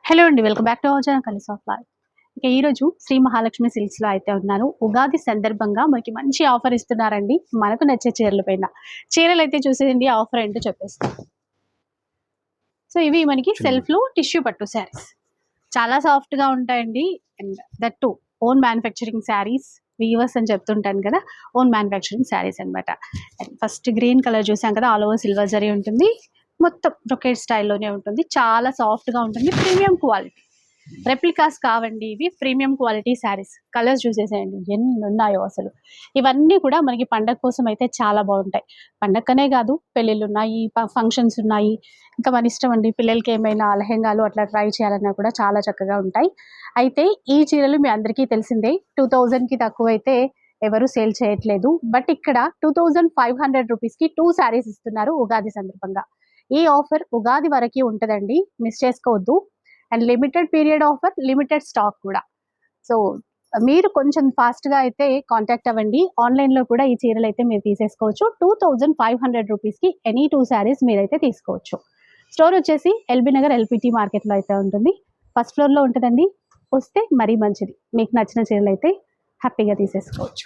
Hello అండి. Welcome back to our channel colours of life. ఇక ఈరోజు శ్రీ మహాలక్ష్మి సిల్క్స్‌లో అయితే ఉన్నాను. ఉగాది సందర్భంగా మనకి మంచి ఆఫర్ ఇస్తున్నారండి. మనకు నచ్చే చీరల పైన. చీరలైతే చూసేయండి ఆఫర్ ఏంటో చెప్పేస్తా. సో, ఇవి మనకి చిన్న సెల్ఫ్‌లో టిష్యూ పట్టు శారీస్. చాలా సాఫ్ట్‌గా ఉంటాయండి. And that too own manufacturing saris. Weavers అని చెప్తుంటాను కదా! ఓన్ మ్యానుఫ్యాక్చరింగ్ శారీస్ అనమాట. అండ్ ఫస్ట్ గ్రీన్ కలర్ చూసాం కదా! ఆల్ ఓవర్ సిల్వర్ జరీ ఉంటుంది. మొత్తం బ్రొకేడ్ స్టైల్‌లోనే ఉంటుంది. చాలా సాఫ్ట్‌గా ఉంటుంది. Premium quality. రెప్లికాస్ కావండి ఇవి. Premium quality saris. కలర్స్ చూసేసేయండి ఎన్నున్నాయో అసలు. ఇవన్నీ కూడా మనకి పండగ కోసం అయితే చాలా బావుంటాయి. పండగకనే కాదు, పెళ్ళిళ్ళున్నాయి, ఫంక్షన్స్ ఉన్నాయి. ఇంకా మన ఇష్టం అండి. పిల్లలకి ఏమైనా లెహెంగాలు అట్లా ట్రై చేయాలన్నా కూడా చాలా చక్కగా ఉంటాయి. అయితే ఈ చీరలు మీ అందరికీ తెలిసిందే. 2000కి తక్కువైతే ఎవరు సేల్ చేయట్లేదు. బట్ ఇక్కడ 2500 రూపీస్‌కి 2 శారీస్ ఇస్తున్నారు ఉగాది సందర్భంగా. ఈ ఆఫర్ ఉగాది వరకి ఉంటదండి. మిస్ చేసుకోవద్దు. And limited period offer, limited stock కూడా. సో, మీరు కొంచెం ఫాస్ట్‌గా అయితే కాంటాక్ట్ అవ్వండి. ఆన్‌లైన్‌లో కూడా ఈ చీరలైతే మీరు తీసేసుకోవచ్చు. 2500 రూపీస్‌కి ఎనీ 2 శారీస్ మీరైతే తీసుకోవచ్చు. స్టోర్ వచ్చేసి ఎల్బీ నగర్ ఎల్‌పిటి మార్కెట్‌లో అయితే ఉంటుంది. ఫస్ట్ ఫ్లోర్‌లో ఉంటదండి. వస్తే మరీ మంచిది. మీకు నచ్చిన చీరలైతే హ్యాపీగా తీసేసుకోవచ్చు.